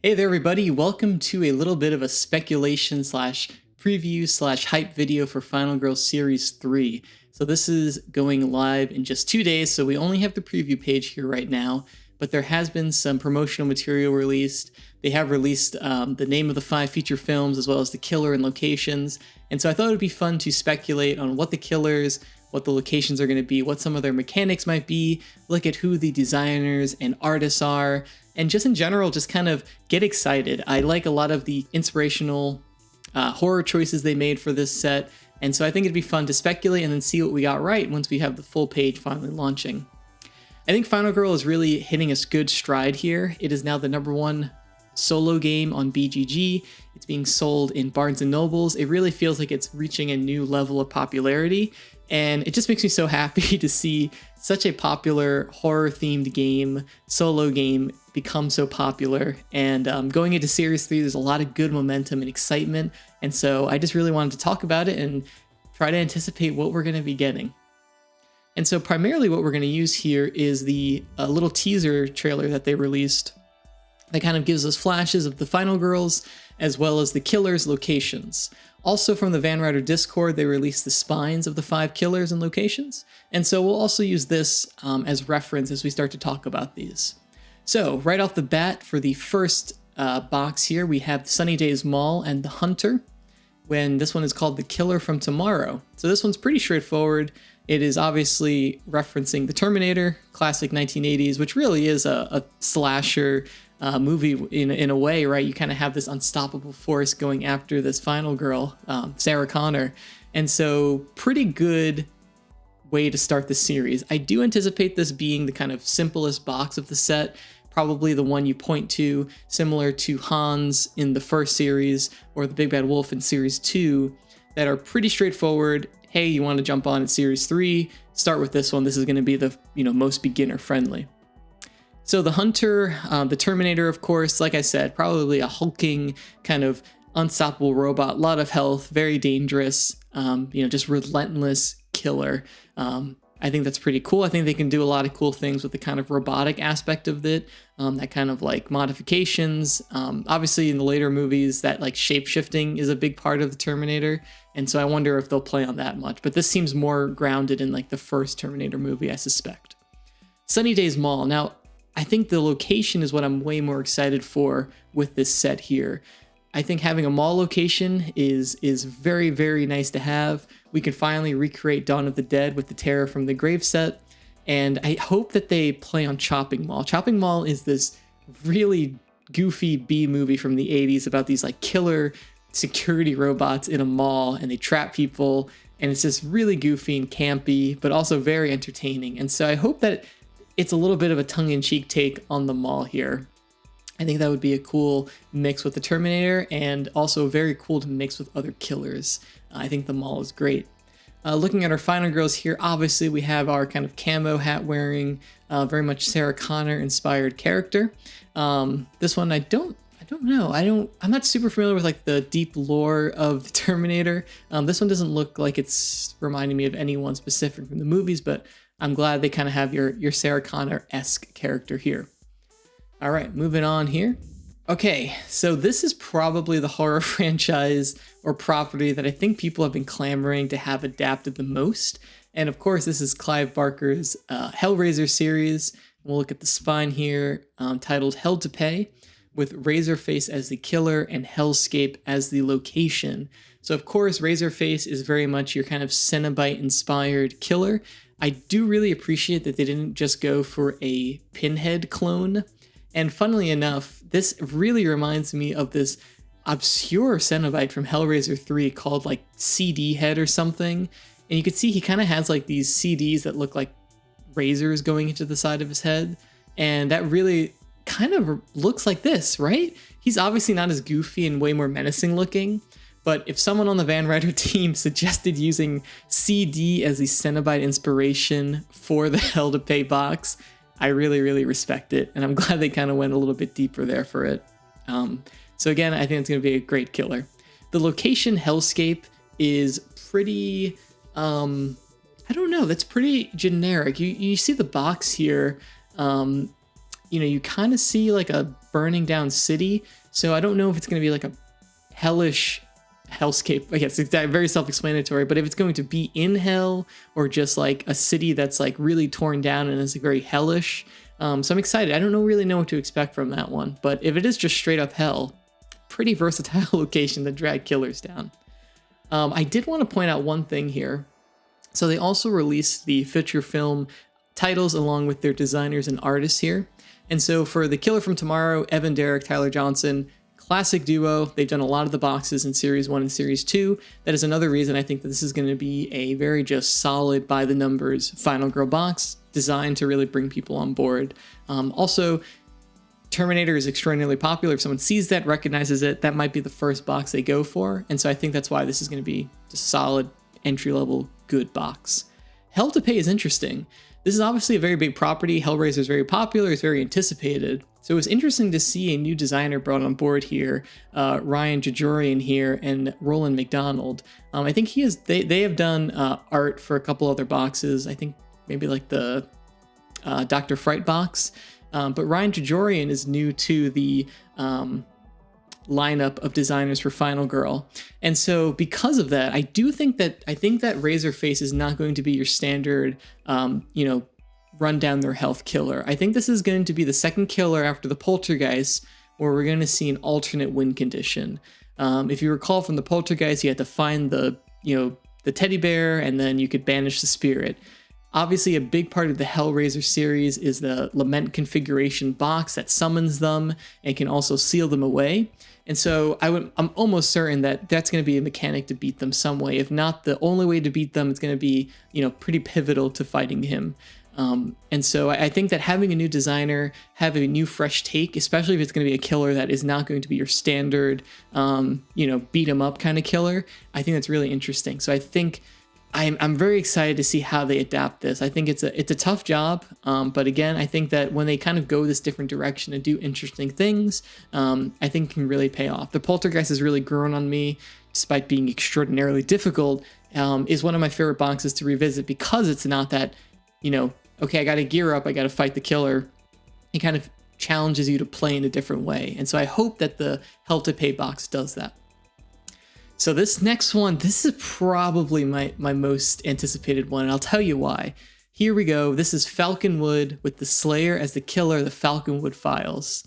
Hey there, everybody. Welcome to a little bit of a speculation slash preview slash hype video for Final Girl Series 3. So this is going live in just 2 days, so we only have the preview page here right now, but there has been some promotional material released. They have released the name of the 5 feature films as well as the killer and locations. And so I thought it would be fun to speculate on what the killers, what the locations are going to be, what some of their mechanics might be, look at who the designers and artists are, and just in general, just kind of get excited. I like a lot of the inspirational horror choices they made for this set, and so I think it'd be fun to speculate and then see what we got right once we have the full page finally launching. I think Final Girl is really hitting a good stride here. It is now the #1 solo game on BGG. It's being sold in Barnes & Nobles. It really feels like it's reaching a new level of popularity, and it just makes me so happy to see such a popular horror-themed game, solo game, become so popular. And going into Series 3, there's a lot of good momentum and excitement, and so I just really wanted to talk about it and try to anticipate what we're going to be getting. And so primarily what we're going to use here is the little teaser trailer that they released that kind of gives us flashes of the Final Girls as well as the killers' locations. Also from the Van Ryder Discord, they released the spines of the 5 killers and locations, and so we'll also use this as reference as we start to talk about these. So right off the bat, for the first box here, we have Sunny Days Mall and the Hunter, when this one is called The Killer from Tomorrow. So this one's pretty straightforward. It is obviously referencing the Terminator, classic 1980s, which really is a slasher movie in a way, right? You kind of have this unstoppable force going after this final girl, Sarah Connor. And so pretty good way to start the series. I do anticipate this being the kind of simplest box of the set, probably the one you point to, similar to Hans in the first series or the Big Bad Wolf in Series 2, that are pretty straightforward. Hey, you want to jump on at Series 3, start with this one. This is going to be the most beginner friendly. So the Hunter, the Terminator, of course, like I said, probably a hulking kind of unstoppable robot, a lot of health, very dangerous, just relentless killer. I think that's pretty cool. I think they can do a lot of cool things with the kind of robotic aspect of it, that kind of like modifications. Obviously in the later movies, that like shape-shifting is a big part of the Terminator, and so I wonder if they'll play on that much, but this seems more grounded in like the first Terminator movie, I suspect. Sunny Days Mall. Now, I think the location is what I'm way more excited for with this set here. I think having a mall location is very, very nice to have. We can finally recreate Dawn of the Dead with the Terror from the Grave set, and I hope that they play on Chopping Mall. Chopping Mall is this really goofy B movie from the 80s about these like killer security robots in a mall, and they trap people, and it's just really goofy and campy, but also very entertaining. And so I hope that it's a little bit of a tongue-in-cheek take on the mall here. I think that would be a cool mix with the Terminator, and also very cool to mix with other killers. I think the mall is great. Looking at our Final Girls here, obviously we have our kind of camo hat wearing, very much Sarah Connor inspired character. This one I don't know. I'm not super familiar with like the deep lore of the Terminator. This one doesn't look like it's reminding me of anyone specific from the movies, but I'm glad they kind of have your Sarah Connor-esque character here. All right, moving on here. Okay, so this is probably the horror franchise or property that I think people have been clamoring to have adapted the most. And of course, this is Clive Barker's Hellraiser series. We'll look at the spine here, titled Hell to Pay, with Razorface as the killer and Hellscape as the location. So of course, Razorface is very much your kind of Cenobite-inspired killer. I do really appreciate that they didn't just go for a Pinhead clone. And funnily enough, this really reminds me of this obscure Cenobite from Hellraiser 3 called like CD Head or something. And you can see he kind of has like these CDs that look like razors going into the side of his head. And that really kind of looks like this, right? He's obviously not as goofy and way more menacing looking. But if someone on the Van Ryder team suggested using CD as the Cenobite inspiration for the Hell to Pay box, I really, really respect it. And I'm glad they kind of went a little bit deeper there for it. So again, I think it's going to be a great killer. The location Hellscape is pretty, I don't know, that's pretty generic. You see the box here. you kind of see like a burning down city. So I don't know if it's going to be like a hellish hellscape. I guess it's very self-explanatory, but if it's going to be in hell or just like a city that's like really torn down and is like very hellish. So I'm excited. I don't really know what to expect from that one, but if it is just straight up hell, pretty versatile location to drag killers down. I did want to point out one thing here. So they also released the feature film titles along with their designers and artists here. And so for The Killer from Tomorrow, Evan Derrick, Tyler Johnson, classic duo. They've done a lot of the boxes in Series 1 and Series 2. That is another reason I think that this is going to be a very just solid by the numbers Final Girl box designed to really bring people on board. Also, Terminator is extraordinarily popular. If someone sees that, recognizes it, that might be the first box they go for. And so I think that's why this is going to be a solid entry-level good box. Hell to Pay is interesting. This is obviously a very big property. Hellraiser is very popular. It's very anticipated. So it was interesting to see a new designer brought on board here, Ryan Jajorian here, and Roland McDonald. I think they have done art for a couple other boxes. I think maybe like the Dr. Fright box. But Ryan Jajorian is new to the lineup of designers for Final Girl. And so because of that, I think that Razorface is not going to be your standard, run down their health killer. I think this is going to be the second killer after the Poltergeist, where we're going to see an alternate win condition. If you recall from the Poltergeist, you had to find the teddy bear, and then you could banish the spirit. Obviously, a big part of the Hellraiser series is the Lament configuration box that summons them and can also seal them away. And so I'm almost certain that that's going to be a mechanic to beat them some way. If not the only way to beat them, it's going to be, pretty pivotal to fighting him. And so I think that having a new designer, have a new fresh take, especially if it's going to be a killer that is not going to be your standard, beat 'em up kind of killer, I think that's really interesting. So I think I'm very excited to see how they adapt this. I think it's a tough job, but again, I think that when they kind of go this different direction and do interesting things, I think can really pay off. The Poltergeist has really grown on me, despite being extraordinarily difficult. Is one of my favorite boxes to revisit because it's not that, okay, I got to gear up, I got to fight the killer. It kind of challenges you to play in a different way, and so I hope that the Hell to Pay box does that. So this next one, this is probably my most anticipated one, and I'll tell you why. Here we go. This is Falconwood with the Slayer as the killer, the Falconwood Files.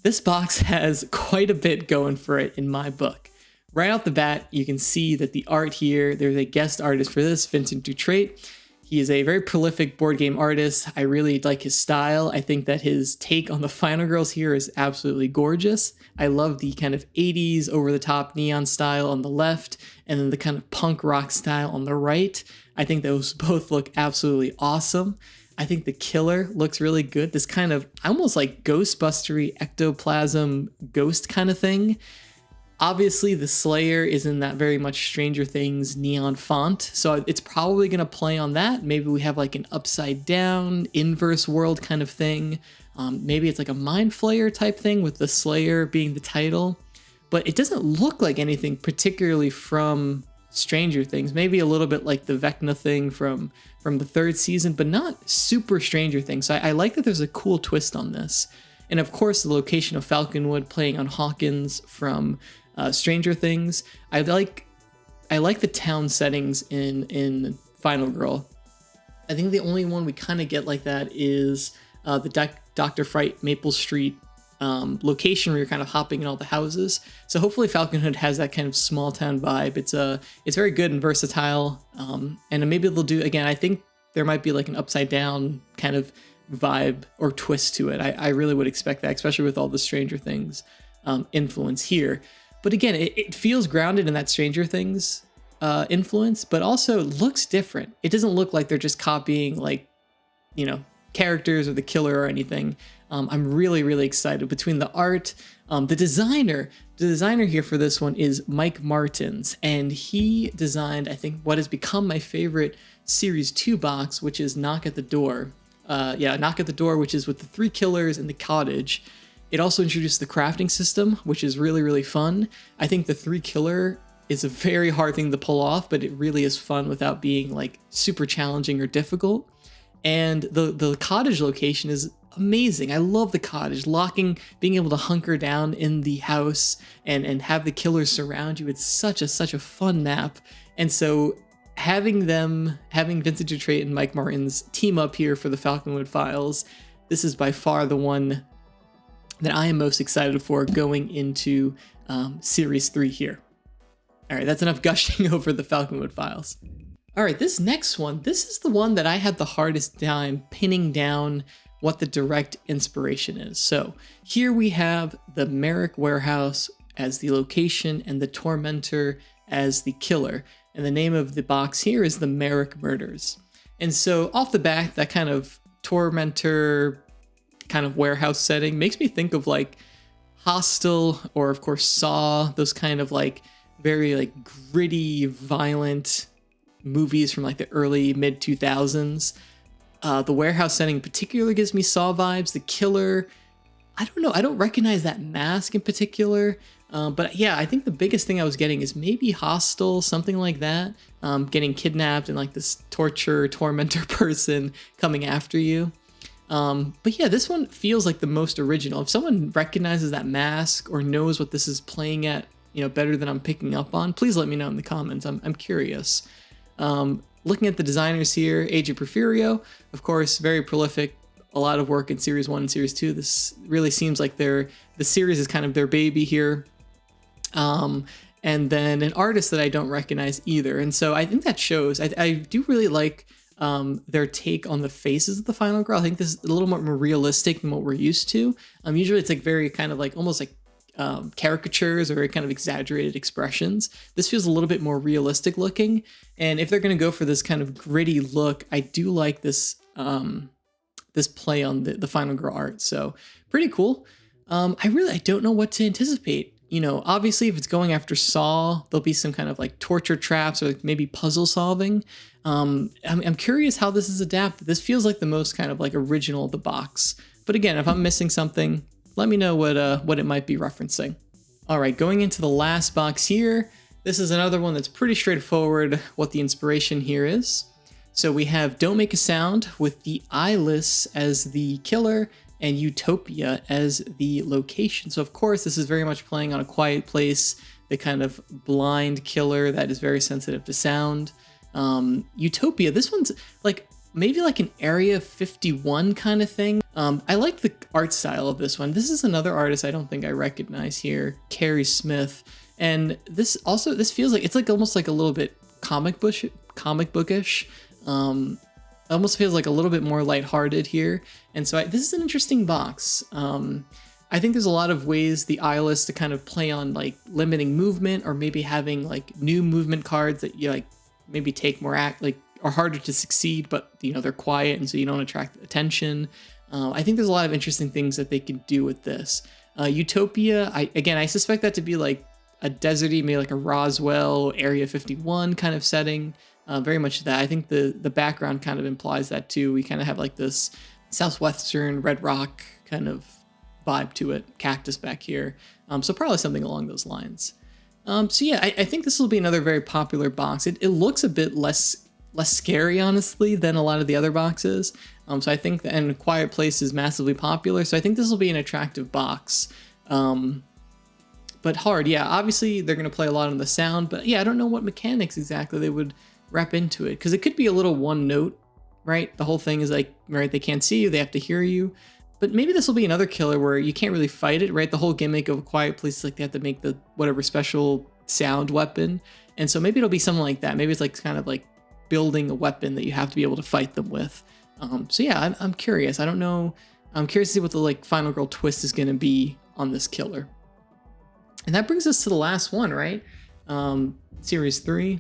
This box has quite a bit going for it in my book. Right off the bat, you can see that the art here, there's a guest artist for this, Vincent Dutrait. He is a very prolific board game artist. I really like his style. I think that his take on the Final Girls here is absolutely gorgeous. I love the kind of 80s over-the-top neon style on the left, and then the kind of punk rock style on the right. I think those both look absolutely awesome. I think the killer looks really good. This kind of almost like Ghostbustery ectoplasm ghost kind of thing. Obviously, the Slayer is in that very much Stranger Things neon font, so it's probably going to play on that. Maybe we have like an upside down, inverse world kind of thing. Maybe it's like a Mind Flayer type thing with the Slayer being the title. But it doesn't look like anything particularly from Stranger Things. Maybe a little bit like the Vecna thing from the third season, but not super Stranger Things. So I like that there's a cool twist on this. And of course, the location of Falconwood playing on Hawkins from Stranger Things. I like the town settings in Final Girl. I think the only one we kind of get like that is the Dr. Fright Maple Street location where you're kind of hopping in all the houses. So hopefully Falconwood has that kind of small town vibe. It's very good and versatile. And maybe they'll do, again, I think there might be like an upside down kind of vibe or twist to it. I really would expect that, especially with all the Stranger Things influence here. But again, it feels grounded in that Stranger Things influence, but also looks different. It doesn't look like they're just copying like, characters or the killer or anything. I'm really, really excited. Between the art, the designer here for this one is Mike Martins, and he designed, I think, what has become my favorite Series 2 box, which is Knock at the Door. Knock at the Door, which is with the 3 killers in the cottage. It also introduced the crafting system, which is really, really fun. I think the 3 killer is a very hard thing to pull off, but it really is fun without being like super challenging or difficult. And the cottage location is amazing. I love the cottage, being able to hunker down in the house and have the killers surround you. It's such a fun map. And so having Vincent Dutrait and Mike Martins team up here for the Falconwood Files, this is by far the one that I am most excited for going into Series 3 here. All right, that's enough gushing over the Falconwood Files. All right, this next one, this is the one that I had the hardest time pinning down what the direct inspiration is. So here we have the Merrick warehouse as the location and the Tormentor as the killer. And the name of the box here is the Merrick Murders. And so off the bat, that kind of Tormentor kind of warehouse setting makes me think of like Hostel or of course Saw, those kind of like very like gritty, violent movies from like the early mid 2000s. The warehouse setting in particular gives me Saw vibes. The killer, I don't know, I don't recognize that mask in particular. But yeah, I think the biggest thing I was getting is maybe Hostel, something like that. Getting kidnapped and like this tormentor person coming after you. But yeah, this one feels like the most original. If someone recognizes that mask or knows what this is playing at, better than I'm picking up on, please let me know in the comments. I'm curious. Looking at the designers here, AJ Porfirio, of course, very prolific, a lot of work in Series 1 and Series 2. This really seems like the series is kind of their baby here. And then an artist that I don't recognize either. And so I think that shows. I do really like their take on the faces of the final girl. I think this is a little more realistic than what we're used to. Usually it's like very kind of like almost like caricatures or very kind of exaggerated expressions. This feels a little bit more realistic looking. And if they're going to go for this kind of gritty look, I do like this this play on the final girl art. So pretty cool. I don't know what to anticipate. Obviously if it's going after Saw, there'll be some kind of like torture traps or like maybe puzzle solving. I'm curious how this is adapted. This feels like the most kind of like original of the box. But again, if I'm missing something, let me know what it might be referencing. All right, going into the last box here, this is another one that's pretty straightforward what the inspiration here is. So we have Don't Make a Sound with the Eyeless as the killer and Utopia as the location. So of course, this is very much playing on A Quiet Place, the kind of blind killer that is very sensitive to sound. Utopia, this one's like maybe like an Area 51 kind of thing. I like the art style of this one. This is another artist I don't think I recognize here, Carrie Smith. And this feels like it's like almost like a little bit comic bookish. Almost feels like a little bit more lighthearted here. And so this is an interesting box. I think there's a lot of ways the Eyeless to kind of play on like limiting movement or maybe having like new movement cards that you like maybe take more are harder to succeed, but they're quiet and so you don't attract attention. I think there's a lot of interesting things that they can do with this. Utopia, I suspect that to be like a deserty, maybe like a Roswell, Area 51 kind of setting. Very much that. I think the background kind of implies that too. We kind of have like this southwestern red rock kind of vibe to it, cactus back here. So probably something along those lines. So yeah, I think this will be another very popular box. It looks a bit less scary, honestly, than a lot of the other boxes. So I think and Quiet Place is massively popular. So I think this will be an attractive box. But hard, yeah. Obviously, they're going to play a lot on the sound. But yeah, I don't know what mechanics exactly they would wrap into it. Because it could be a little one note, right? The whole thing is like, right, they can't see you, they have to hear you. But maybe this will be another killer where you can't really fight it, right? The whole gimmick of A Quiet Place is like they have to make the whatever special sound weapon. And so maybe it'll be something like that. Maybe it's like kind of like building a weapon that you have to be able to fight them with. So yeah, I'm curious. I don't know. I'm curious to see what the like final girl twist is going to be on this killer. And that brings us to the last one, right? Series 3.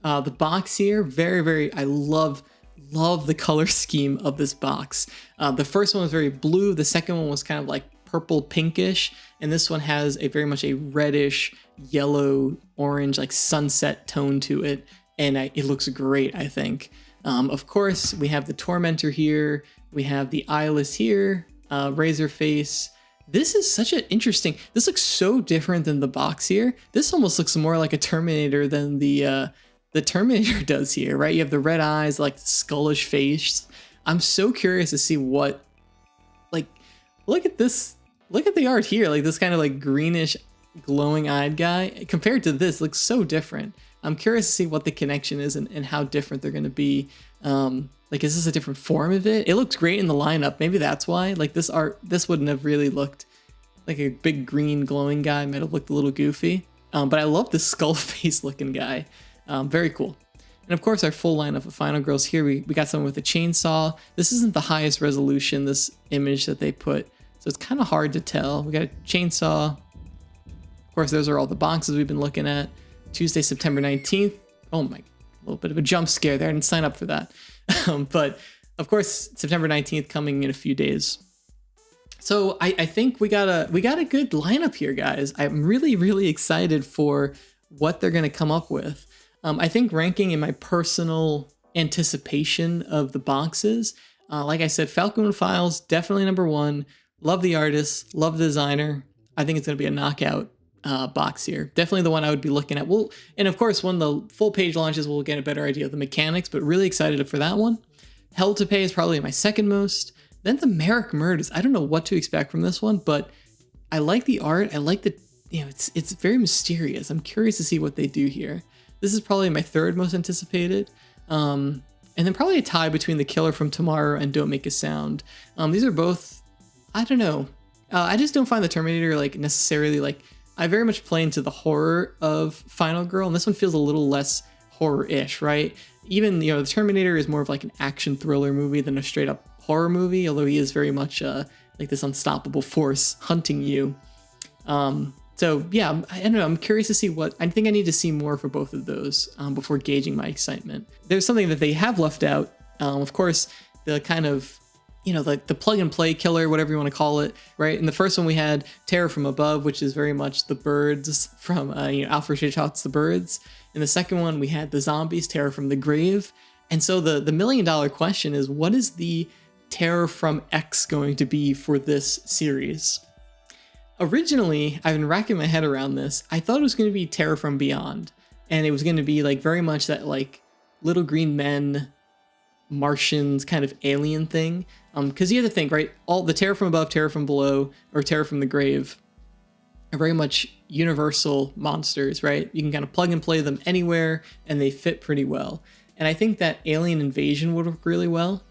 The box here, very, very, I love the color scheme of this box. The first one was very blue. The second one was kind of like purple pinkish. And this one has very much a reddish, yellow, orange, like sunset tone to it. And it looks great, I think. Of course, we have the Tormentor here. We have the Eyeless here, Razorface. This is such an interesting, this looks so different than the box here. This almost looks more like a Terminator than the Terminator does here, right? You have the red eyes, like the skullish face. I'm so curious to see what like, look at this. Look at the art here. Like this kind of like greenish glowing eyed guy compared to this looks so different. I'm curious to see what the connection is and how different they're going to be. Like, is this a different form of it? It looks great in the lineup. Maybe that's why. Like this art, this wouldn't have really looked like a big green glowing guy. Might have looked a little goofy. But I love this skull face looking guy. Very cool. And of course, our full lineup of Final Girls here. We got someone with a chainsaw. This isn't the highest resolution, this image that they put, so it's kind of hard to tell. We got a chainsaw. Of course, those are all the boxes we've been looking at. Tuesday, September 19th. Oh my, a little bit of a jump scare there. I didn't sign up for that. But of course, September 19th coming in a few days. So I think we got a good lineup here, guys. I'm really, really excited for what they're going to come up with. I think ranking in my personal anticipation of the boxes, like I said, Falconwood Files, definitely number one. Love the artist, love the designer. I think it's going to be a knockout box here. Definitely the one I would be looking at. And of course, when the full page launches, we'll get a better idea of the mechanics, but really excited for that one. Hell to Pay is probably my second most. Then the Merrick Murders. I don't know what to expect from this one, but I like the art. I like the, it's very mysterious. I'm curious to see what they do here. This is probably my third most anticipated. And then probably a tie between The Killer from Tomorrow and Don't Make a Sound. These are both, I don't know. I just don't find the Terminator like necessarily like, I very much play into the horror of Final Girl, and this one feels a little less horror-ish, right? Even, the Terminator is more of like an action thriller movie than a straight up horror movie, although he is very much like this unstoppable force hunting you. So yeah, I don't know, I'm curious to see I think I need to see more for both of those before gauging my excitement. There's something that they have left out. Of course, the kind of, like the plug and play killer, whatever you want to call it, right? In the first one we had Terror from Above, which is very much the birds from, Alfred Hitchcock's The Birds. In the second one we had the zombies, Terror from the Grave. And so the $1 million question is, what is the Terror from X going to be for this series? Originally, I've been racking my head around this. I thought it was going to be Terror from Beyond, and it was going to be like very much that like little green men, Martians kind of alien thing. Because you have to think, right? All the Terror from Above, Terror from Below, or Terror from the Grave are very much universal monsters, right? You can kind of plug and play them anywhere, and they fit pretty well. And I think that alien invasion would work really well.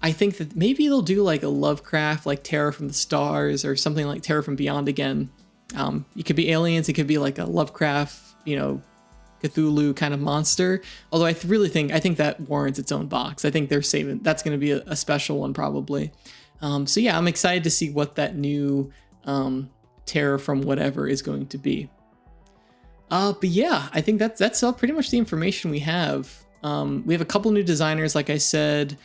I think that maybe they'll do like a Lovecraft, like Terror from the Stars, or something like Terror from Beyond again. It could be aliens, it could be like a Lovecraft, Cthulhu kind of monster. Although I think that warrants its own box. I think they're saving, that's going to be a special one probably. So yeah, I'm excited to see what that new Terror from whatever is going to be. But yeah, I think that's all pretty much the information we have. We have a couple new designers, like I said.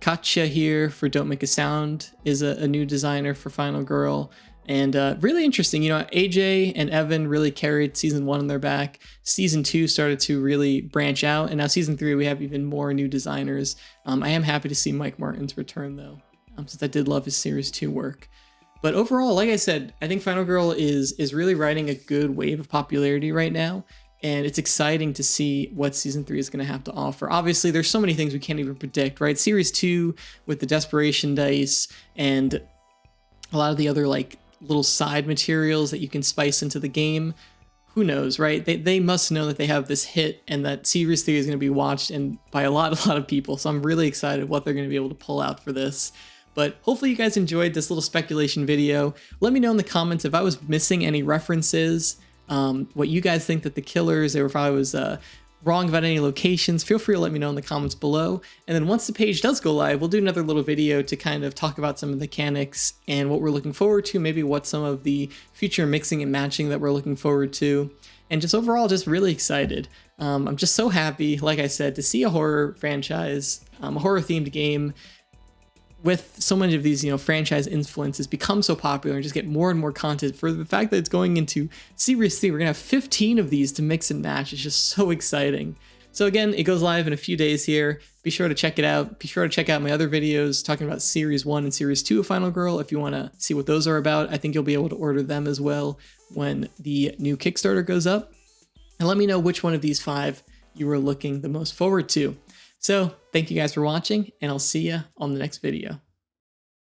Katya here for Don't Make a Sound is a new designer for Final Girl, and really interesting. AJ and Evan really carried season 1 on their back. Season 2 started to really branch out, and now season 3 we have even more new designers. I am happy to see Mike Martin's return though, since I did love his series 2 work. But overall, like I said, I think Final Girl is really riding a good wave of popularity right now. And it's exciting to see what season 3 is going to have to offer. Obviously, there's so many things we can't even predict, right? Series 2 with the Desperation Dice and a lot of the other like little side materials that you can spice into the game. Who knows, right? They must know that they have this hit and that Series 3 is going to be watched and by a lot of people. So I'm really excited what they're going to be able to pull out for this. But hopefully you guys enjoyed this little speculation video. Let me know in the comments if I was missing any references. What you guys think that the killers, or if I was wrong about any locations, feel free to let me know in the comments below. And then once the page does go live, we'll do another little video to kind of talk about some of the mechanics and what we're looking forward to, maybe what some of the future mixing and matching that we're looking forward to, and just overall just really excited. I'm just so happy, like I said, to see a horror franchise, a horror themed game with so many of these, franchise influences become so popular and just get more and more content. For the fact that it's going into Series 3, we're gonna have 15 of these to mix and match. It's just so exciting. So again, it goes live in a few days here. Be sure to check it out. Be sure to check out my other videos talking about Series 1 and Series 2 of Final Girl if you wanna see what those are about. I think you'll be able to order them as well when the new Kickstarter goes up. And let me know which one of these 5 you were looking the most forward to. So thank you guys for watching, and I'll see you on the next video.